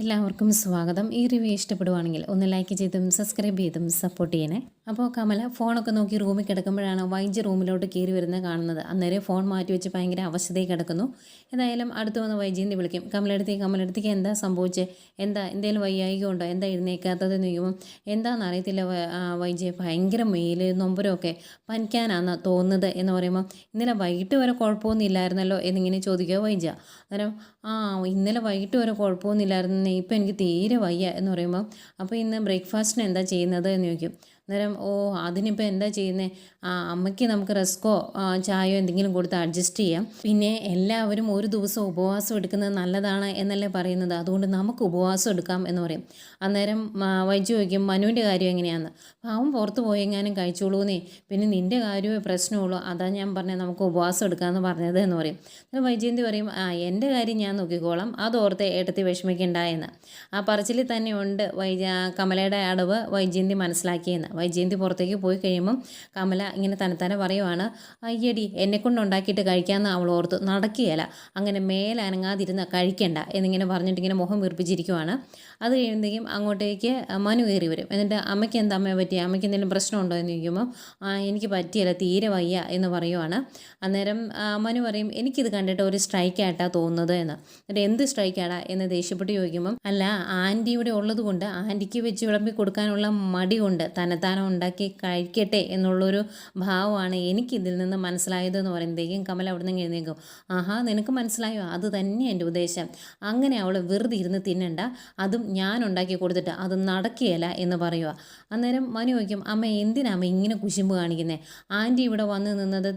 എല്ലാവർക്കും സ്വാഗതം. ഈ റിവ്യൂ ഇഷ്ടപ്പെടുവാണെങ്കിൽ ഒന്ന് ലൈക്ക് ചെയ്തും സബ്സ്ക്രൈബ് ചെയ്തും സപ്പോർട്ട് ചെയ്യണേ. അപ്പോൾ കമല ഫോണൊക്കെ നോക്കി റൂമിൽ കിടക്കുമ്പോഴാണ് വൈജി റൂമിലോട്ട് കയറി വരുന്നത് കാണുന്നത്. അന്നേരം ഫോൺ മാറ്റി വെച്ച് ഭയങ്കര അവശതയിൽ കിടക്കുന്നു. ഏതായാലും അടുത്ത് വന്ന് വൈജീന്തി വിളിക്കും. കമലടുത്തേക്ക് എന്താ സംഭവിച്ചത്, എന്തെങ്കിലും വയ്യായിക ഉണ്ടോ, എന്താ എഴുന്നേക്കാത്തതെന്ന് ചോദിക്കുമ്പം എന്താണെന്ന് അറിയത്തില്ല വൈജി, ഭയങ്കര മേല് നൊമ്പരമൊക്കെ, പനിക്കാനാണെന്ന് തോന്നുന്നത് എന്ന് പറയുമ്പം ഇന്നലെ വൈകിട്ട് വരെ കുഴപ്പമൊന്നും ഇല്ലായിരുന്നല്ലോ എന്നിങ്ങനെ ചോദിക്കുക വൈജ. അന്നേരം ഇന്നലെ വൈകിട്ട് വരെ കുഴപ്പമൊന്നുമില്ലായിരുന്നു, ഇപ്പം എനിക്ക് തീരെ വയ്യ എന്ന് പറയുമ്പോൾ അപ്പോൾ ഇന്ന് ബ്രേക്ക്ഫാസ്റ്റിന് എന്താ ചെയ്യുന്നത് എന്ന് ചോദിക്കും. അന്നേരം അതിനിപ്പോൾ എന്താ ചെയ്യുന്നത്, അമ്മയ്ക്ക് നമുക്ക് റസ്കോ ചായയോ എന്തെങ്കിലും കൊടുത്ത് അഡ്ജസ്റ്റ് ചെയ്യാം. പിന്നെ എല്ലാവരും ഒരു ദിവസം ഉപവാസം എടുക്കുന്നത് നല്ലതാണ് എന്നല്ലേ പറയുന്നത്, അതുകൊണ്ട് നമുക്ക് ഉപവാസം എടുക്കാം എന്ന് പറയും. അന്നേരം വൈജു ചോദിക്കും മനുവിൻ്റെ കാര്യം എങ്ങനെയാണെന്ന്. അവൻ പുറത്ത് പോയെങ്ങാനും കഴിച്ചോളൂന്നേ, പിന്നെ നിൻ്റെ കാര്യമേ പ്രശ്നമുള്ളൂ, അതാ ഞാൻ പറഞ്ഞത് നമുക്ക് ഉപവാസം എടുക്കാമെന്ന് പറഞ്ഞത് എന്ന് പറയും. അന്നേരം വൈജയന്തി പറയും എൻ്റെ കാര്യം ഞാൻ നോക്കിക്കോളാം, അതോർത്ത് ഏട്ടത്തി വിഷമിക്കണ്ട എന്ന്. ആ പറച്ചിലിൽ തന്നെ ഉണ്ട് കമലയുടെ അടവ് വൈജയന്തി മനസ്സിലാക്കിയെന്ന്. വൈജയന്തി പുറത്തേക്ക് പോയി കഴിയുമ്പം കമല ഇങ്ങനെ തന്നെത്താനെ പറയുവാണ്, അയ്യടി എന്നെക്കൊണ്ട് ഉണ്ടാക്കിയിട്ട് കഴിക്കാമെന്ന് അവൾ ഓർത്തു, നടക്കുകയില്ല, അങ്ങനെ മേലനങ്ങാതിരുന്ന് കഴിക്കണ്ട എന്നിങ്ങനെ പറഞ്ഞിട്ട് ഇങ്ങനെ മുഖം വീർപ്പിച്ചിരിക്കുവാണ്. അത് കഴിയുമ്പോഴത്തേക്കും അങ്ങോട്ടേക്ക് മനു കയറി വരും. എന്നിട്ട് അമ്മയ്ക്ക് എന്താ അമ്മയെ പറ്റിയ, അമ്മയ്ക്ക് എന്തെങ്കിലും പ്രശ്നമുണ്ടോ എന്ന് ചോദിക്കുമ്പോൾ എനിക്ക് പറ്റിയല്ല, തീരെ വയ്യ എന്ന് പറയുവാണ്. അന്നേരം മനു പറയും എനിക്കിത് കണ്ടിട്ട് ഒരു സ്ട്രൈക്കായിട്ടാണ് തോന്നുന്നത് എന്ന്. എന്നിട്ട് എന്ത് സ്ട്രൈക്കാടാ എന്ന് ദേഷ്യപ്പെട്ട് ചോദിക്കുമ്പം അല്ല, ആൻറ്റി ഇവിടെ ഉള്ളത് കൊണ്ട്, ആൻറ്റിക്ക് വെച്ച് വിളമ്പി കൊടുക്കാനുള്ള മടി കൊണ്ട് തന്നെത്താനം ഉണ്ടാക്കി കഴിക്കട്ടെ എന്നുള്ളൊരു ഭാവമാണ് എനിക്കിതിൽ നിന്ന് മനസ്സിലായതെന്ന് പറയുമ്പോഴത്തേക്കും കമല അവിടെ നിന്ന് എഴുന്നേക്കും. ആഹാ, നിനക്ക് മനസ്സിലായോ, അത് തന്നെ എൻ്റെ ഉദ്ദേശം, അങ്ങനെ അവൾ വെറുതെ ഇരുന്ന് തിന്നണ്ട, അതും ഞാൻ ഉണ്ടാക്കി കൊടുത്തിട്ട് അത് നടക്കുകയില്ല എന്ന് പറയുക. അന്നേരം മനു ചോദിക്കും അമ്മ എന്തിനാ അമ്മ ഇങ്ങനെ കുശുമ്പ് കാണിക്കുന്നത്, ആൻറ്റി ഇവിടെ വന്ന് നിന്നത്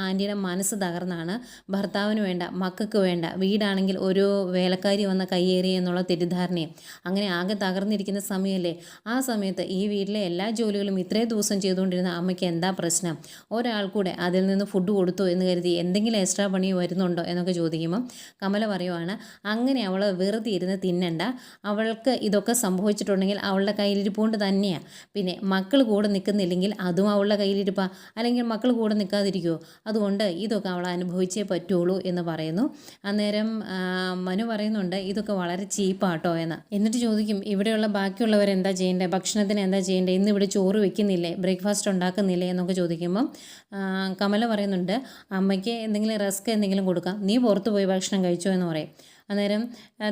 ആൻറ്റിയുടെ മനസ്സ് തകർന്നാണ്, ഭർത്താവിന് വേണ്ട, മക്കൾക്ക് വേണ്ട, വീടാണെങ്കിൽ ഒരു വേലക്കാരി വന്ന കയ്യേറി എന്നുള്ള തെറ്റിദ്ധാരണയും അങ്ങനെ ആകെ തകർന്നിരിക്കുന്ന സമയമല്ലേ, ആ സമയത്ത് ഈ വീട്ടിലെ എല്ലാ ജോലികളും ഇത്രയും ദിവസം ചെയ്തുകൊണ്ടിരുന്ന അമ്മയ്ക്ക് എന്താ പ്രശ്നം, ഒരാൾ കൂടെ അതിൽ നിന്ന് ഫുഡ് കൊടുത്തു എന്ന് കരുതി എന്തെങ്കിലും എക്സ്ട്രാ പണി വരുന്നുണ്ടോ എന്നൊക്കെ ചോദിക്കുമ്പം കമല പറയുവാണ് അങ്ങനെ അവൾ വെറുതെ ഇരുന്ന് തിന്നണ്ട, അവൾക്ക് ഇതൊക്കെ സംഭവിച്ചിട്ടുണ്ടെങ്കിൽ അവളുടെ കയ്യിലിരിപ്പുകൊണ്ട് തന്നെയാണ്, പിന്നെ മക്കൾ കൂടെ നിൽക്കുന്നില്ലെങ്കിൽ അതും അവളുടെ കയ്യിലിരിപ്പാ, അല്ലെങ്കിൽ മക്കൾ കൂടെ നിൽക്കാതിരിക്കുമോ, അതുകൊണ്ട് ഇതൊക്കെ അവൾ അനുഭവിച്ചേ പറ്റുള്ളൂ എന്ന് പറയുന്നു. അന്നേരം മനു പറയുന്നുണ്ട് ഇതൊക്കെ വളരെ ചീപ്പാട്ടോ എന്ന്. എന്നിട്ട് ചോദിക്കും ഇവിടെയുള്ള ബാക്കിയുള്ളവരെന്താ ചെയ്യേണ്ടത്, ഭക്ഷണത്തിന് എന്താ ചെയ്യേണ്ടത്, ഇന്ന് ഇവിടെ ചോറ് വെക്കുന്നില്ലേ, ബ്രേക്ക്ഫാസ്റ്റ് ഉണ്ടാക്കുന്നില്ലേ എന്നൊക്കെ ചോദിക്കുമ്പം കമല പറയുന്നുണ്ട് അമ്മയ്ക്ക് എന്തെങ്കിലും റസ്ക് എന്തെങ്കിലും കൊടുക്കാം, നീ പുറത്ത് പോയി ഭക്ഷണം കഴിച്ചോ എന്ന് പറയും. അന്നേരം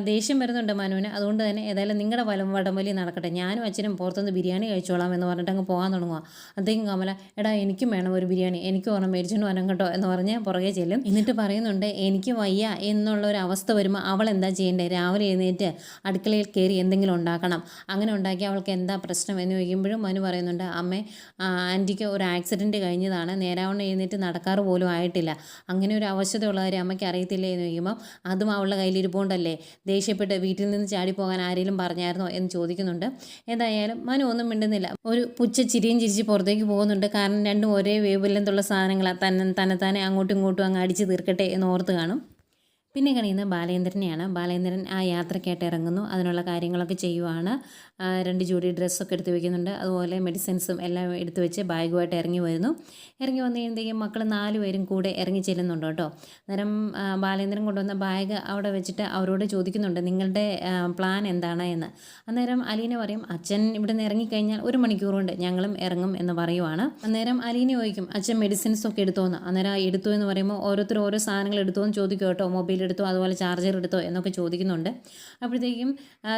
ദേഷ്യം വരുന്നുണ്ട് മനുവിന്. അതുകൊണ്ട് തന്നെ ഏതായാലും നിങ്ങളുടെ വടംവലി നടക്കട്ടെ, ഞാനും അച്ഛനും പുറത്തുനിന്ന് ബിരിയാണി കഴിച്ചോളാം എന്ന് പറഞ്ഞിട്ട് അങ്ങ് പോകാൻ തുടങ്ങുക. അത്തേക്കും കമല എടാ എനിക്കും വേണം ഒരു ബിരിയാണി, എനിക്ക് ഓർമ്മ മേടിച്ചുകൊണ്ട് വരണം കേട്ടോ എന്ന് പറഞ്ഞ് പുറകെ ചെല്ലും. എന്നിട്ട് പറയുന്നുണ്ട് എനിക്ക് വയ്യ എന്നുള്ളൊരു അവസ്ഥ വരുമ്പോൾ അവൾ എന്താ ചെയ്യേണ്ടത്, രാവിലെ എഴുന്നേറ്റ് അടുക്കളയിൽ കയറി എന്തെങ്കിലും ഉണ്ടാക്കണം, അങ്ങനെ ഉണ്ടാക്കി അവൾക്ക് എന്താ പ്രശ്നം എന്ന് ചോദിക്കുമ്പോഴും മനു പറയുന്നുണ്ട് അമ്മേ ആൻറ്റിക്ക് ഒരു ആക്സിഡൻറ്റ് കഴിഞ്ഞതാണ്, നേരാവണ്ണം എഴുന്നേറ്റ് നടക്കാറ് പോലും ആയിട്ടില്ല, അങ്ങനെ ഒരു അവശതയുള്ള കാര്യം അമ്മയ്ക്ക് അറിയത്തില്ലേ എന്ന് ചോദിക്കുമ്പം അതും അവളുടെ കയ്യിലിരിപ്പോണ്ടല്ലേ, ദേഷ്യപ്പെട്ട് വീട്ടിൽ നിന്ന് ചാടിപ്പോകാൻ ആരെങ്കിലും പറഞ്ഞായിരുന്നോ എന്ന് ചോദിക്കുന്നുണ്ട്. ഏതായാലും മനു ഒന്നും മിണ്ടുന്നില്ല, ഒരു ചിരിയും ചിരിച്ച് പുറത്തേക്ക് പോകുന്നുണ്ട്. കാരണം രണ്ടും ഒരേ വേവ് ലെങ്തുള്ള സാധനങ്ങളാണ്, തന്നെത്താനെ അങ്ങോട്ടും ഇങ്ങോട്ടും അങ്ങ് അടിച്ച് തീർക്കട്ടെ എന്ന് ഓർത്ത് കാണും. പിന്നെ കഴിയുന്നത് ബാലേന്ദ്രനെയാണ്. ബാലേന്ദ്രൻ ആ യാത്രയ്ക്കായിട്ട് ഇറങ്ങുന്നു, അതിനുള്ള കാര്യങ്ങളൊക്കെ ചെയ്യുവാണ്. 2 ജോഡി ഡ്രസ്സൊക്കെ എടുത്ത് വയ്ക്കുന്നുണ്ട്, അതുപോലെ മെഡിസിൻസും എല്ലാം എടുത്ത് വെച്ച് ബാഗുമായിട്ട് ഇറങ്ങി വന്നു കഴിയുമ്പോഴത്തേക്കും മക്കൾ 4 പേരും കൂടെ ഇറങ്ങി ചെല്ലുന്നുണ്ട് കേട്ടോ. അന്നേരം ബാലേന്ദ്രൻ കൊണ്ടുവന്ന ബാഗ് അവിടെ വെച്ചിട്ട് അവരോട് ചോദിക്കുന്നുണ്ട് നിങ്ങളുടെ പ്ലാൻ എന്താണ് എന്ന്. അന്നേരം അലീന പറയും അച്ഛൻ ഇവിടെ നിന്ന് ഇറങ്ങിക്കഴിഞ്ഞാൽ 1 മണിക്കൂർ കൊണ്ട് ഞങ്ങളും ഇറങ്ങും എന്ന് പറയുവാണ്. അന്നേരം അലീന ചോദിക്കും അച്ഛൻ മെഡിസിൻസൊക്കെ എടുത്തോന്ന്. അന്നേരം എടുത്തു എന്ന് പറയുമ്പോൾ ഓരോരുത്തർ ഓരോ സാധനങ്ങൾ എടുത്തോന്ന് ചോദിക്കും കേട്ടോ, മൊബൈൽ എടുത്തോ അതുപോലെ ചാർജർ എടുത്തോ എന്നൊക്കെ ചോദിക്കുന്നുണ്ട്. അപ്പോഴത്തേക്കും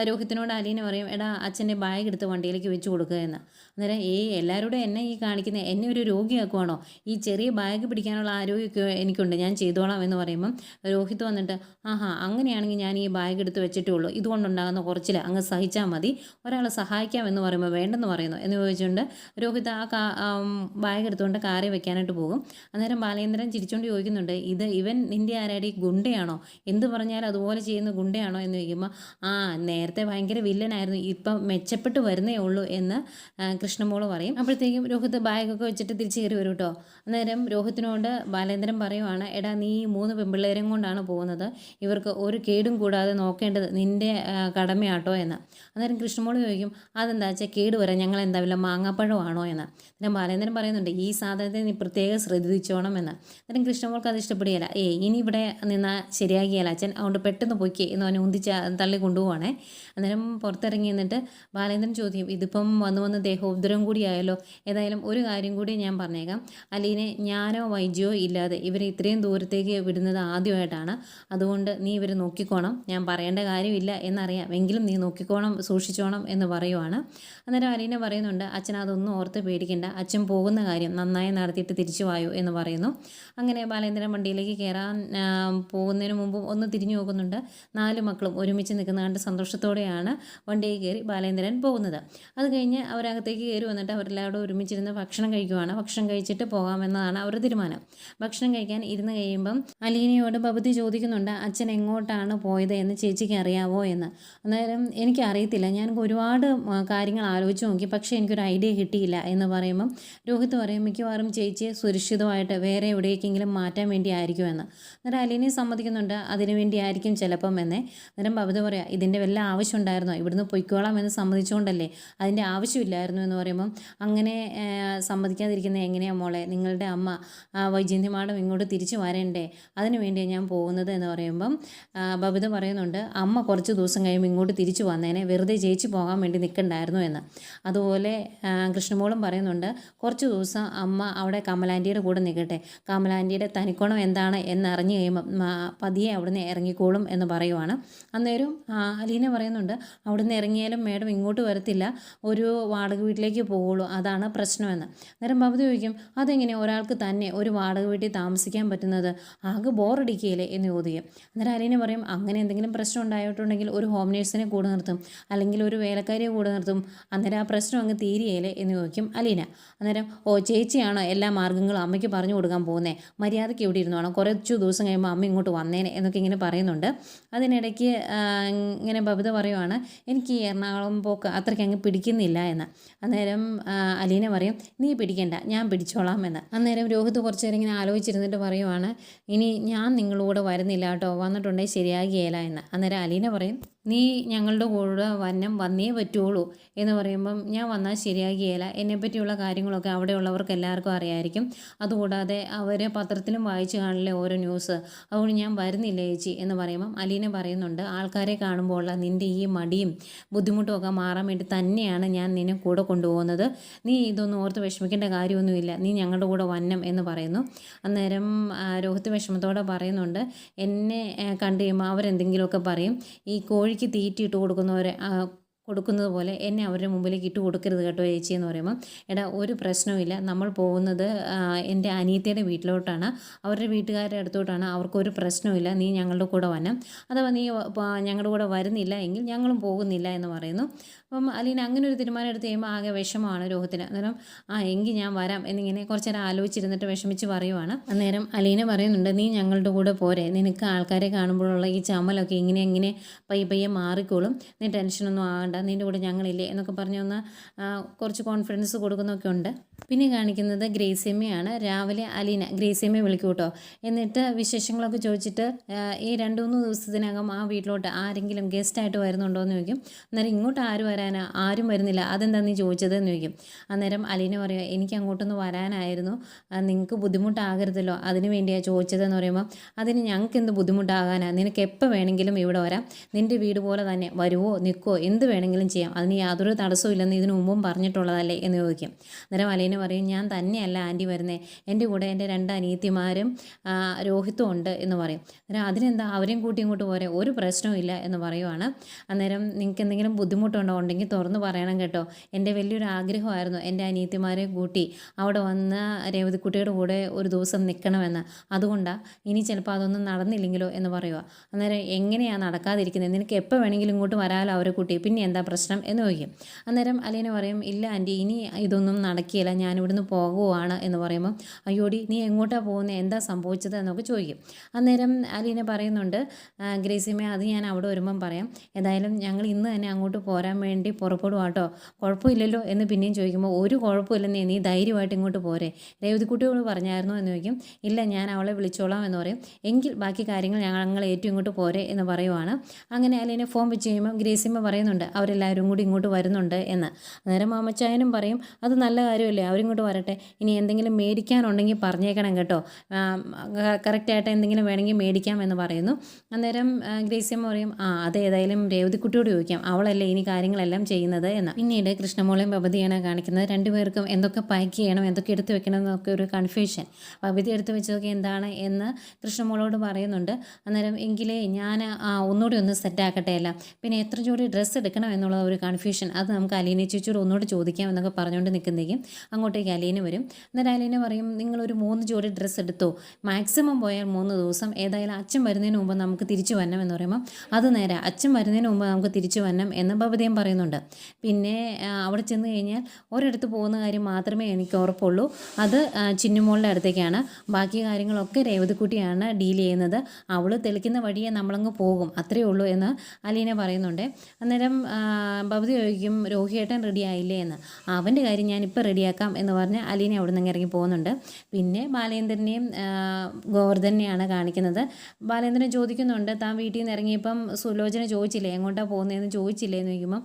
രോഹിത്തിനോട് അലീന പറയും എടാ അച്ഛൻ്റെ ബാഗ് എടുത്ത് വണ്ടിയിലേക്ക് വെച്ച് കൊടുക്കുക എന്ന്. അന്നേരം എല്ലാവരോടും എന്നെ ഈ കാണിക്കുന്നത്, എന്നെ ഒരു രോഗിയാക്കുവാണോ, ഈ ചെറിയ ബാഗ് പിടിക്കാനുള്ള ആരോഗ്യമൊക്കെ എനിക്കുണ്ട്, ഞാൻ ചെയ്തോളാം എന്ന് പറയുമ്പം രോഹിത്ത് വന്നിട്ട് അങ്ങനെയാണെങ്കിൽ ഞാൻ ഈ ബാഗ് എടുത്ത് വെച്ചിട്ടേ ഉള്ളൂ, ഇതുകൊണ്ടുണ്ടാകുന്ന കുറച്ചിൽ അങ്ങ് സഹിച്ചാൽ മതി, ഒരാളെ സഹായിക്കാം എന്ന് പറയുമ്പോൾ വേണ്ടെന്ന് പറയുന്നു എന്ന് ചോദിച്ചുകൊണ്ട് രോഹിത്ത് ബാഗ് എടുത്തുകൊണ്ട് കാറിൽ വെക്കാനായിട്ട് പോകും. അന്നേരം ബാലേന്ദ്രൻ ചിരിച്ചുകൊണ്ട് ചോദിക്കുന്നുണ്ട് ഇവൻ നിൻ്റെ ആരാടി ഗുണ്ടയാണോ, എന്ത് പറഞ്ഞാൽ അതുപോലെ ചെയ്യുന്ന ഗുണ്ടയാണോ എന്ന് ചോദിക്കുമ്പോൾ നേരത്തെ ഭയങ്കര വില്ലനായിരുന്നു, ഇപ്പം മെച്ചപ്പെട്ട് വരുന്നേ ഉള്ളൂ എന്ന് കൃഷ്ണമോള് പറയും. അപ്പോഴത്തേക്കും രോഹിത്ത് ബാഗൊക്കെ വെച്ചിട്ട് തിരിച്ച് കയറി വരും കേട്ടോ. അന്നേരം രോഹിത്തിനോട് ബാലേന്ദ്രൻ പറയുവാണ് എടാ നീ 3 പെൺപിള്ളേരും കൊണ്ടാണ് പോകുന്നത്, ഇവർക്ക് ഒരു കേടും കൂടാതെ നോക്കേണ്ടത് നിൻ്റെ കടമയാട്ടോ എന്ന്. അന്നേരം കൃഷ്ണമോള് ചോദിക്കും അതെന്താ വെച്ചാൽ കേട് വരാൻ ഞങ്ങൾ എന്താ വല്ല മാങ്ങാപ്പഴമാണോ എന്ന്. അന്നേരം ബാലേന്ദ്രൻ പറയുന്നുണ്ട് ഈ സാധനത്തെ നീ പ്രത്യേകം ശ്രദ്ധിച്ചോണം എന്ന്. അന്നേരം കൃഷ്ണമോൾക്ക് അത് ഇഷ്ടപ്പെടുകയില്ല, ഇനി ഇവിടെ നിന്നാൽ ശരിയാക്കിയാൽ അച്ഛൻ, അതുകൊണ്ട് പെട്ടെന്ന് പൊയ്ക്കേ എന്ന് പറഞ്ഞ് തള്ളി കൊണ്ടുപോവാണേ. അന്നേരം പുറത്തിറങ്ങി എന്നിട്ട് ബാലേന്ദ്രൻ ചോദിക്കും, ഇതിപ്പം വന്ന് ദേഹോപദ്രവം കൂടിയായല്ലോ, ഏതായാലും ഒരു കാര്യം കൂടി ഞാൻ പറഞ്ഞേക്കാം, അലീനെ ഞാനോ വൈദ്യോ ഇല്ലാതെ ഇവരെ ഇത്രയും ദൂരത്തേക്ക് വിടുന്നത് ആദ്യമായിട്ടാണ്. അതുകൊണ്ട് നീ ഇവരെ നോക്കിക്കോണം. ഞാൻ പറയേണ്ട കാര്യമില്ല എന്നറിയാം, എങ്കിലും നീ നോക്കിക്കോണം, സൂക്ഷിച്ചോണം എന്ന് പറയുവാണ്. അന്നേരം അലീന പറയുന്നുണ്ട്, അച്ഛൻ അതൊന്നും ഓർത്ത് പേടിക്കണ്ട, അച്ഛൻ പോകുന്ന കാര്യം നന്നായി നടത്തിയിട്ട് തിരിച്ചു വായോ എന്ന് പറയുന്നു. അങ്ങനെ ബാലേന്ദ്രൻ വണ്ടിയിലേക്ക് കയറാൻ പോകുന്നതിന് മുമ്പ് ഒന്ന് തിരിഞ്ഞു നോക്കുന്നുണ്ട്. 4 മക്കളും ഒരുമിച്ച് നിൽക്കുന്ന കണ്ട് സന്തോഷത്തോടെയാണ് വണ്ടിയിൽ കയറി ബാലേന്ദ്രൻ പോകുന്നത്. അത് കഴിഞ്ഞ് അവരകത്തേക്ക് കയറി വന്നിട്ട് അവരെല്ലാവരും ഒരുമിച്ചിരുന്ന് ഭക്ഷണം കഴിക്കുവാണ്. ഭക്ഷണം കഴിച്ചിട്ട് പോകാമെന്നതാണ് അവരുടെ തീരുമാനം. ഭക്ഷണം കഴിക്കാൻ ഇരുന്ന് കഴിയുമ്പം അലീനയോട് ബബിത ചോദിക്കുന്നുണ്ട്, അച്ഛൻ എങ്ങോട്ടാണ് പോയത് എന്ന് ചേച്ചിക്ക് അറിയാവോ എന്ന്. അന്നേരം എനിക്കറിയത്തില്ല, ഞാൻ ഒരുപാട് കാര്യങ്ങൾ ആലോചിച്ച് നോക്കി, പക്ഷേ എനിക്കൊരു ഐഡിയ കിട്ടിയില്ല എന്ന് പറയുമ്പം രോഹിത് പറയും, മിക്കവാറും ചേച്ചിയെ സുരക്ഷിതമായിട്ട് വേറെ എവിടേക്കെങ്കിലും മാറ്റാൻ വേണ്ടി ആയിരിക്കുമെന്ന്. അന്നേരം അലീനെ സമ്മതിക്കുന്നുണ്ട്, അതിനു വേണ്ടി ആയിരിക്കും ചിലപ്പം എന്നേ. അന്നേരം ബബിത പറയാം, ഇതിൻ്റെ വല്ല ആവശ്യം ഉണ്ടായിരുന്നോ, ഇവിടുന്ന് പൊയ്ക്കോളാം എന്ന് സമ്മതിച്ചുകൊണ്ടല്ലേ, അതിൻ്റെ ആവശ്യമില്ലായിരുന്നു എന്ന് പറയുമ്പം, അങ്ങനെ സമ്മതിക്കാതിരിക്കുന്നത് എങ്ങനെയാണ് മോളെ, നിങ്ങളുടെ അമ്മ വൈജയന്തിമാഡം ഇങ്ങോട്ട് തിരിച്ചു വരണ്ടേ, അതിനു വേണ്ടിയാണ് ഞാൻ പോകുന്നത് എന്ന് പറയുമ്പം ബബിത പറയുന്നുണ്ട്, അമ്മ കുറച്ച് ദിവസം കഴിയുമ്പോൾ ഇങ്ങോട്ട് തിരിച്ചു വന്നേനെ, വെറുതെ ചേച്ചി പോകാൻ വേണ്ടി നിൽക്കണ്ടായിരുന്നു എന്ന്. അതുപോലെ കൃഷ്ണമോളും പറയുന്നുണ്ട്, കുറച്ച് ദിവസം അമ്മ അവിടെ കമലാൻറ്റിയുടെ കൂടെ നിൽക്കട്ടെ, കമലാൻറ്റിയുടെ തനിക്കോണം എന്താണ് എന്നറിഞ്ഞു കഴിയുമ്പം പതിയെ അവിടുന്ന് ഇറങ്ങിക്കോളും എന്ന് പറയുവാണ്. അന്നേരം അലീന പറയുന്നുണ്ട്, അവിടുന്ന് ഇറങ്ങിയാലും മേഡം ഇങ്ങോട്ട് വരത്തില്ല, ഒരു വാടക വീട്ടിലേക്ക് പോകുള്ളൂ, അതാണ് പ്രശ്നമെന്ന്. അന്നേരം ബബിത ചോദിക്കും, അതെങ്ങനെ ഒരാൾക്ക് തന്നെ ഒരു വാടക വീട്ടിൽ താമസിക്കാൻ പറ്റുന്നത്, ആകെ ബോറടിക്കുകയില്ലേ എന്ന് ചോദിക്കും. അന്നേരം അലീന പറയും, അങ്ങനെ എന്തെങ്കിലും പ്രശ്നം ഉണ്ടായിട്ടുണ്ടെങ്കിൽ ഒരു ഹോം നേഴ്സിനെ കൂടെ നിർത്തും, അല്ലെങ്കിൽ ഒരു വേലക്കാരിയെ കൂടെ നിർത്തും, അന്നേരം ആ പ്രശ്നം അങ്ങ് തീരുകയില്ലേ എന്ന് ചോദിക്കും അലീന. അന്നേരം, ഓ ചേച്ചിയാണോ എല്ലാ മാർഗ്ഗങ്ങളും അമ്മയ്ക്ക് പറഞ്ഞു കൊടുക്കാൻ പോകുന്നത്, മര്യാദയ്ക്ക് ഇവിടെ ഇരുന്നോണം, കുറച്ചു ദിവസം കഴിയുമ്പോൾ അമ്മ ഇങ്ങോട്ട് വന്നേനെ എന്നൊക്കെ ഇങ്ങനെ പറയുന്നുണ്ട്. അതിനിടയ്ക്ക് ഇങ്ങനെ ബബിത പറയുവാണ്, എനിക്ക് ഈ എറണാകുളം പോക്ക് അത്രയ്ക്ക് അങ്ങ് പിടിക്കുന്നില്ല എന്ന്. അന്നേരം അലീന പറയും, നീ പിടിക്കണ്ട, ഞാൻ പിടിച്ചോളാം എന്ന്. അന്നേരം രോഹിത് കുറച്ച് നേരം ഇങ്ങനെ ആലോചിച്ചിരുന്നിട്ട് പറയുവാണ്, ഇനി ഞാൻ നിങ്ങളൂടെ വരുന്നില്ല കേട്ടോ, വന്നിട്ടുണ്ടെങ്കിൽ ശരിയാകിയേല എന്ന്. അന്നേരം അലീന പറയും, നീ ഞങ്ങളുടെ കൂടെ വന്നേ പറ്റുള്ളൂ എന്ന് പറയുമ്പം, ഞാൻ വന്നാൽ ശരിയാകിയേല, എന്നെപ്പറ്റിയുള്ള കാര്യങ്ങളൊക്കെ അവിടെയുള്ളവർക്ക് എല്ലാവർക്കും അറിയാമായിരിക്കും, അതുകൂടാതെ അവർ പത്രത്തിലും വായിച്ചു കാണില്ലേ ഓരോ ന്യൂസ്, അതുകൊണ്ട് ഞാൻ വരുന്നില്ല ചേച്ചി എന്ന് പറയുമ്പം അലീന പറയുന്നുണ്ട്, ആൾക്കാരെ കാണുമ്പോൾ ഉള്ള നിൻ്റെ ഈ മടിയും ബുദ്ധിമുട്ടും ഒക്കെ മാറാൻ വേണ്ടി തന്നെയാണ് ഞാൻ നിന്നെ കൂടെ കൊണ്ടുപോകുന്നത്, നീ ഇതൊന്നും ഓർത്ത് വിഷമിക്കേണ്ട കാര്യമൊന്നുമില്ല, നീ ഞങ്ങളുടെ കൂടെ വന്നം എന്ന് പറയുന്നു. അന്നേരം രോഹിത് വിഷമത്തോടെ പറയുന്നുണ്ട്, എന്നെ കണ്ടു കഴിയുമ്പോൾ അവരെന്തെങ്കിലുമൊക്കെ പറയും, ഈ കോഴിക്ക് തീറ്റിയിട്ട് കൊടുക്കുന്നത് പോലെ എന്നെ അവരുടെ മുമ്പിലേക്ക് ഇട്ട് കൊടുക്കരുത് കേട്ടോ ചേച്ചി എന്ന് പറയുമ്പം, എടാ ഒരു പ്രശ്നവുമില്ല, നമ്മൾ പോകുന്നത് എൻ്റെ അനിയത്തിയുടെ വീട്ടിലോട്ടാണ്, അവരുടെ വീട്ടുകാരുടെ അടുത്തോട്ടാണ്, അവർക്കൊരു പ്രശ്നവുമില്ല, നീ ഞങ്ങളുടെ കൂടെ വരണം, അഥവാ നീ ഞങ്ങളുടെ കൂടെ വരുന്നില്ല എങ്കിൽ ഞങ്ങളും പോകുന്നില്ല എന്ന് പറയുന്നു. അപ്പം അലീന അങ്ങനെ ഒരു തീരുമാനം എടുത്ത് കഴിയുമ്പോൾ ആകെ വിഷമമാണ് രോഹിത്തിന്. അന്നേരം എങ്കിൽ ഞാൻ വരാം എന്നിങ്ങനെ കുറച്ച് നേരം ആലോചിച്ചിരുന്നിട്ട് വിഷമിച്ച് പറയുവാണ്. അന്നേരം അലീന പറയുന്നുണ്ട്, നീ ഞങ്ങളുടെ കൂടെ പോരെ, നിനക്ക് ആൾക്കാരെ കാണുമ്പോഴുള്ള ഈ ചമ്മലൊക്കെ ഇങ്ങനെ പയ്യെ മാറിക്കോളും, നീ ടെൻഷനൊന്നും ആകണ്ട, നിൻ്റെ കൂടെ ഞങ്ങളില്ലേ എന്നൊക്കെ പറഞ്ഞൊന്ന് കുറച്ച് കോൺഫിഡൻസ് കൊടുക്കുന്നൊക്കെ ഉണ്ട്. പിന്നെ കാണിക്കുന്നത് ഗ്രേസിയമ്മയാണ്. രാവിലെ അലീന ഗ്രേസിയമ്മയെ വിളിക്കും കേട്ടോ, എന്നിട്ട് വിശേഷങ്ങളൊക്കെ ചോദിച്ചിട്ട് ഈ 2-3 ദിവസത്തിനകം ആ വീട്ടിലോട്ട് ആരെങ്കിലും ഗസ്റ്റായിട്ട് വരുന്നുണ്ടോ എന്ന് ചോദിക്കും. അന്നേരം ഇങ്ങോട്ട് ആരും വരുന്നില്ല, അതെന്താ നീ ചോദിച്ചതെന്ന് ചോദിക്കും. അന്നേരം അലീന പറയുക, എനിക്ക് അങ്ങോട്ടൊന്ന് വരാനായിരുന്നു, നിങ്ങൾക്ക് ബുദ്ധിമുട്ടാകരുതല്ലോ, അതിന് വേണ്ടിയാണ് ചോദിച്ചതെന്ന് പറയുമ്പോൾ, അതിന് ഞങ്ങൾക്ക് എന്ത് ബുദ്ധിമുട്ടാകാനാ, നിനക്ക് എപ്പോൾ വേണമെങ്കിലും ഇവിടെ വരാം, നിൻ്റെ വീട് പോലെ തന്നെ വരുവോ നിൽക്കുമോ എന്ത് വേണമെങ്കിലും ചെയ്യാം, അതിന് യാതൊരു തടസ്സവും ഇല്ലെന്ന് ഇതിനു മുമ്പും പറഞ്ഞിട്ടുള്ളതല്ലേ എന്ന് ചോദിക്കും. അന്നേരം അലീന പറയും, ഞാൻ തന്നെയല്ല ആൻറ്റി വരുന്നത്, എൻ്റെ കൂടെ എൻ്റെ 2 അനിയത്തിമാരും രോഹിത്തും ഉണ്ട് എന്ന് പറയും. അന്നേരം അതിനെന്താ, അവരെയും കൂട്ടി ഇങ്ങോട്ട് പോരെ, ഒരു പ്രശ്നവും ഇല്ല എന്ന് പറയുവാണ്. അന്നേരം നിങ്ങൾക്ക് എന്തെങ്കിലും ബുദ്ധിമുട്ടുണ്ടോ ഉണ്ടെങ്കിൽ തുറന്ന് പറയണം കേട്ടോ, എൻ്റെ വലിയൊരു ആഗ്രഹമായിരുന്നു എൻ്റെ അനിയത്തിമാരെ കൂട്ടി അവിടെ വന്ന് രേവതിക്കുട്ടിയുടെ കൂടെ ഒരു ദിവസം നിൽക്കണമെന്ന്, അതുകൊണ്ടാണ്, ഇനി ചിലപ്പോൾ അതൊന്നും നടന്നില്ലെങ്കിലോ എന്ന് പറയുക. അന്നേരം എങ്ങനെയാണ് നടക്കാതിരിക്കുന്നത്, നിനക്ക് എപ്പോൾ വേണമെങ്കിലും ഇങ്ങോട്ട് വരാമല്ലോ അവരെ കൂട്ടി, പിന്നെ എന്താ പ്രശ്നം എന്ന് ചോദിക്കും. അന്നേരം അലീന പറയും, ഇല്ല ആൻറ്റി, ഇനി ഇതൊന്നും നടക്കില്ല, ഞാനിവിടുന്ന് പോകുവാണ് എന്ന് പറയുമ്പോൾ, അയ്യോടി നീ എങ്ങോട്ടാണ് പോകുന്നത്, എന്താ സംഭവിച്ചത് എന്നൊക്കെ ചോദിക്കും. അന്നേരം അലീന പറയുന്നുണ്ട്, ഗ്രേസിയമ്മ അത് ഞാൻ അവിടെ വരുമ്പം പറയാം, ഏതായാലും ഞങ്ങൾ ഇന്ന് തന്നെ അങ്ങോട്ട് പോരാൻ വേണ്ടി പുറപ്പെടുക കേട്ടോ, കുഴപ്പമില്ലല്ലോ എന്ന് പിന്നെയും ചോദിക്കുമ്പോൾ, ഒരു കുഴപ്പമില്ലെന്നേ, നീ ധൈര്യമായിട്ട് ഇങ്ങോട്ട് പോരെ, രേവതിക്കുട്ടിയോട് പറഞ്ഞായിരുന്നോ എന്ന് ചോദിക്കും. ഇല്ല, ഞാൻ അവളെ വിളിച്ചോളാം എന്ന് പറയും. എങ്കിൽ ബാക്കി കാര്യങ്ങൾ ഞങ്ങൾ ഏറ്റവും ഇങ്ങോട്ട് പോരെ എന്ന് പറയുവാണ്. അങ്ങനെ അലീന ഫോൺ വെച്ച് കഴിയുമ്പോൾ ഗ്രേസിയമ്മ പറയുന്നുണ്ട്, അവരെല്ലാവരും കൂടി ഇങ്ങോട്ട് വരുന്നുണ്ട് എന്ന്. അന്നേരം മാമച്ചായനും പറയും അത് നല്ല കാര്യമല്ലേ, അവരിങ്ങോട്ട് വരട്ടെ, ഇനി എന്തെങ്കിലും മേടിക്കാനുണ്ടെങ്കിൽ പറഞ്ഞേക്കണം കേട്ടോ, കറക്റ്റായിട്ട് എന്തെങ്കിലും വേണമെങ്കിൽ മേടിക്കാം എന്ന് പറയുന്നു. അന്നേരം ഗ്രേസിയമ്മ പറയും അതേതായാലും രേവതിക്കുട്ടിയോട് ചോദിക്കാം, അവളല്ലേ ഇനി കാര്യങ്ങളെല്ലാം ചെയ്യുന്നത് എന്ന്. പിന്നീട് കൃഷ്ണമോളെയും ബബിതയാണ് കാണിക്കുന്നത്. രണ്ടുപേർക്കും എന്തൊക്കെ പാക്ക് ചെയ്യണം, എന്തൊക്കെ എടുത്ത് വെക്കണം എന്നൊക്കെ ഒരു കൺഫ്യൂഷൻ. ബബിത എടുത്ത് വെച്ചതൊക്കെ എന്താണ് എന്ന് കൃഷ്ണമോളോട് പറയുന്നുണ്ട്. അന്നേരം എങ്കിലേ ഞാൻ ഒന്നുകൂടി ഒന്ന് സെറ്റാക്കട്ടെ അല്ല, പിന്നെ എത്ര ജോഡി ഡ്രസ്സ് എടുക്കണം എന്നുള്ള ഒരു കൺഫ്യൂഷൻ, അത് നമുക്ക് അലീന ചേച്ചിയോട് ഒന്നുകൂടി ചോദിക്കാം എന്നൊക്കെ പറഞ്ഞുകൊണ്ട് നിൽക്കുന്നേക്കും അങ്ങോട്ടേക്ക് അലീന വരും. എന്നിട്ട് അലീന പറയും നിങ്ങളൊരു 3 ജോഡി ഡ്രസ്സ് എടുത്തോ, മാക്സിമം പോയാൽ 3 ദിവസം, ഏതായാലും അച്ഛൻ വരുന്നതിന് മുമ്പ് നമുക്ക് തിരിച്ചു വരണം എന്ന് പറയുമ്പോൾ അത് നേരെ, അച്ഛൻ വരുന്നതിന് മുമ്പ് നമുക്ക് തിരിച്ചു വരണം എന്ന് ബബിതയും പറയുന്നുണ്ട്. പിന്നെ അവിടെ ചെന്ന് കഴിഞ്ഞാൽ ഒരിടത്ത് പോകുന്ന കാര്യം മാത്രമേ എനിക്ക് ഉറപ്പുള്ളൂ, അത് ചിന്നുമോളുടെ അടുത്തേക്കാണ്, ബാക്കി കാര്യങ്ങളൊക്കെ രേവതിക്കുട്ടിയാണ് ഡീൽ ചെയ്യുന്നത്, അവൾ തെളിക്കുന്ന വഴിയെ നമ്മളങ്ങ് പോകും, അത്രയേ ഉള്ളൂ എന്ന് അലീന പറയുന്നുണ്ട്. അന്നേരം ബബിത ചോദിക്കും രോഹിയേട്ടൻ റെഡി ആയില്ലേ എന്ന്. അവൻ്റെ കാര്യം ഞാനിപ്പോൾ റെഡിയാക്കാം എന്ന് പറഞ്ഞ് അലീന അവിടെ നിന്ന് ഇറങ്ങി പോകുന്നുണ്ട്. പിന്നെ ബാലേന്ദ്രനെയും ഗോവർദ്ധനെയാണ് കാണിക്കുന്നത്. ബാലേന്ദ്രൻ ചോദിക്കുന്നുണ്ട് താൻ വീട്ടിൽ നിന്ന് ഇറങ്ങിയപ്പം സുലോചന ചോദിച്ചില്ലേ എങ്ങോട്ടാണ് പോകുന്നതെന്ന് ചോദിച്ചില്ലേ എന്ന് ചോദിക്കുമ്പം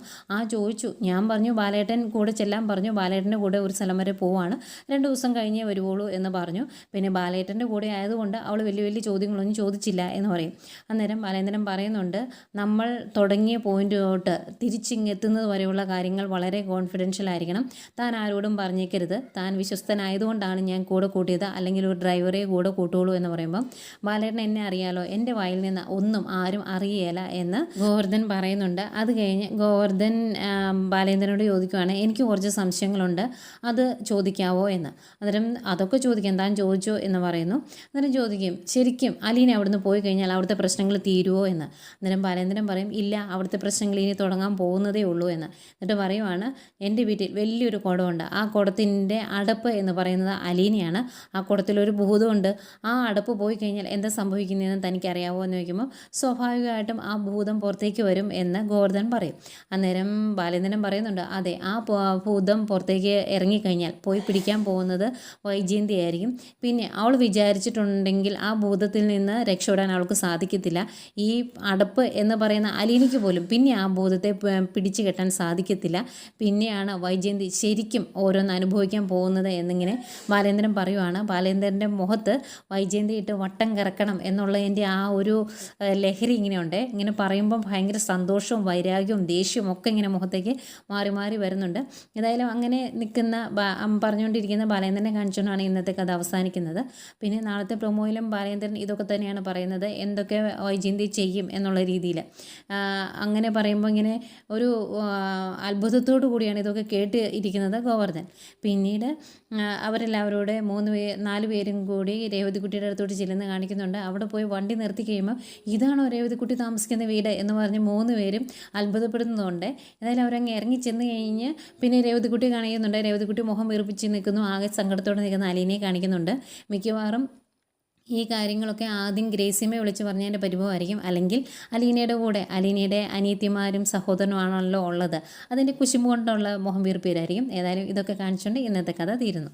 ചോദിച്ചു, ഞാൻ പറഞ്ഞു ബാലേട്ടൻ കൂടെ ചെല്ലാൻ പറഞ്ഞു, ബാലേട്ടൻ്റെ കൂടെ ഒരു സ്ഥലം വരെ പോവാണ്, 2 ദിവസം കഴിഞ്ഞേ വരുവുള്ളൂ എന്ന് പറഞ്ഞു. പിന്നെ ബാലേട്ടൻ്റെ കൂടെ ആയതുകൊണ്ട് അവൾ വലിയ വലിയ ചോദ്യങ്ങളൊന്നും ചോദിച്ചില്ല എന്ന് പറയും. അന്നേരം ബാലേന്ദ്രൻ പറയുന്നുണ്ട് നമ്മൾ തുടങ്ങിയ പോയിന്റിലോട്ട് തിരിച്ചിങ്ങെത്തുന്നത് വരെയുള്ള കാര്യങ്ങൾ വളരെ കോൺഫിഡൻഷ്യൽ ആയിരിക്കണം, താൻ ആരോടും പറഞ്ഞേക്കരുത്, താൻ വിശ്വസ്തനായതുകൊണ്ടാണ് ഞാൻ കൂടെ കൂട്ടിയത്, അല്ലെങ്കിൽ ഒരു ഡ്രൈവറെ കൂടെ കൂട്ടുള്ളൂ എന്ന് പറയുമ്പം ബാലേട്ടൻ എന്നെ അറിയാലോ, എൻ്റെ വായിൽ നിന്ന് ഒന്നും ആരും അറിയേല എന്ന് ഗോവർദ്ധൻ പറയുന്നുണ്ട്. അത് കഴിഞ്ഞ് ഗോവർദ്ധൻ ബാലേന്ദ്രനോട് ചോദിക്കുവാണ് എനിക്ക് കുറച്ച് സംശയങ്ങളുണ്ട്, അത് ചോദിക്കാവോ എന്ന്. അന്നേരം അതൊക്കെ ചോദിക്കാം, താൻ ചോദിച്ചോ എന്ന് പറയുന്നു. അന്നേരം ചോദിക്കും ശരിക്കും അലീന അവിടുന്ന് പോയി കഴിഞ്ഞാൽ അവിടുത്തെ പ്രശ്നങ്ങൾ തീരുമോ എന്ന്. അന്നേരം ബാലേന്ദ്രൻ പറയും ഇല്ല, അവിടുത്തെ പ്രശ്നങ്ങൾ ഇനി തുടങ്ങാൻ പോകുന്നതേ ഉള്ളൂ എന്ന്. എന്നിട്ട് പറയുവാണ് എൻ്റെ വീട്ടിൽ വലിയൊരു കുടമുണ്ട്, ആ കുടത്തിൻ്റെ അടപ്പ് എന്ന് പറയുന്നത് അലീനയാണ്, ആ കുടത്തിലൊരു ഭൂതമുണ്ട്, ആ അടപ്പ് പോയി കഴിഞ്ഞാൽ എന്താ സംഭവിക്കുന്നതെന്ന് തനിക്കറിയാവോ എന്ന് ചോദിക്കുമ്പോൾ സ്വാഭാവികമായിട്ടും ആ ഭൂതം പുറത്തേക്ക് വരും എന്ന് ഗോവർദ്ധൻ പറയും. അന്നേരം ബാലേന്ദ്രൻ പറയുന്നുണ്ട് അതെ, ആ ഭൂതം പുറത്തേക്ക് ഇറങ്ങിക്കഴിഞ്ഞാൽ പോയി പിടിക്കാൻ പോകുന്നത് വൈജയന്തി ആയിരിക്കും. പിന്നെ അവൾ വിചാരിച്ചിട്ടുണ്ടെങ്കിൽ ആ ഭൂതത്തിൽ നിന്ന് രക്ഷപ്പെടാൻ അവൾക്ക് സാധിക്കത്തില്ല, ഈ അടപ്പ് എന്ന് പറയുന്ന അലീനയ്ക്ക് പോലും പിന്നെ ആ ഭൂതത്തെ പിടിച്ചു കെട്ടാൻ സാധിക്കത്തില്ല, പിന്നെയാണ് വൈജയന്തി ശരിക്കും ഓരോന്ന് അനുഭവിക്കാൻ പോകുന്നത് എന്നിങ്ങനെ ബാലേന്ദ്രൻ പറയുവാണ്. ബാലേന്ദ്രൻ്റെ മുഖത്ത് വൈജയന്തി ഇട്ട് വട്ടം കറക്കണം എന്നുള്ളതിൻ്റെ ആ ഒരു ലഹരി ഇങ്ങനെയുണ്ട്. ഇങ്ങനെ പറയുമ്പം ഭയങ്കര സന്തോഷവും വൈരാഗ്യവും ദേഷ്യവും ഒക്കെ ഇങ്ങനെ മുഖത്തേക്ക് മാറി മാറി വരുന്നുണ്ട്. ഏതായാലും അങ്ങനെ നിൽക്കുന്ന പറഞ്ഞുകൊണ്ടിരിക്കുന്ന ബാലേന്ദ്രനെ കാണിച്ചുകൊണ്ടാണ് ഇന്നത്തെ കഥ അവസാനിക്കുന്നത്. പിന്നെ നാളത്തെ പ്രൊമോയിലും ബാലേന്ദ്രൻ ഇതൊക്കെ തന്നെയാണ് പറയുന്നത്, എന്തൊക്കെ വൈജയന്തി ചെയ്യും എന്നുള്ള രീതിയിൽ. അങ്ങനെ പറയുമ്പോൾ ഇങ്ങനെ ഒരു അത്ഭുതത്തോടു കൂടിയാണ് ഇതൊക്കെ കേട്ട് ഇരിക്കുന്നത് ഗോവർദ്ധൻ. പിന്നീട് അവരെല്ലാവരോടെ 4 പേരും കൂടി രേവതിക്കുട്ടിയുടെ അടുത്തോട്ട് ചെല്ലുന്ന കാണിക്കുന്നുണ്ട്. അവിടെ പോയി വണ്ടി നിർത്തി കഴിയുമ്പോൾ ഇതാണോ രേവതിക്കുട്ടി താമസിക്കുന്ന വീട് എന്ന് പറഞ്ഞ് 3 പേരും അത്ഭുതപ്പെടുന്നതുകൊണ്ട് ഏതായാലും അവരങ്ങ് ഇറങ്ങി ചെന്ന് കഴിഞ്ഞ് പിന്നെ രേവതിക്കുട്ടി കാണിക്കുന്നുണ്ട്. രേവതിക്കുട്ടി മുഖം വീർപ്പിച്ച് നിൽക്കുന്നു, ആകെ സങ്കടത്തോടെ നിൽക്കുന്ന അലീനയെ കാണിക്കുന്നുണ്ട്. മിക്കവാറും ഈ കാര്യങ്ങളൊക്കെ ആദ്യം ഗ്രേസിയമ്മയെ വിളിച്ച് പറഞ്ഞതിൻ്റെ പരിഭവമായിരിക്കും, അല്ലെങ്കിൽ അലീനയുടെ കൂടെ അലീനയുടെ അനിയത്തിമാരും സഹോദരനുമാണല്ലോ ഉള്ളത്, അതിൻ്റെ കുശുമ്പ് കൊണ്ടുള്ള മുഖം വീർപ്പീരായിരിക്കും. ഏതായാലും ഇതൊക്കെ കാണിച്ചുകൊണ്ട് ഇന്നത്തെ കഥ തീരുന്നു.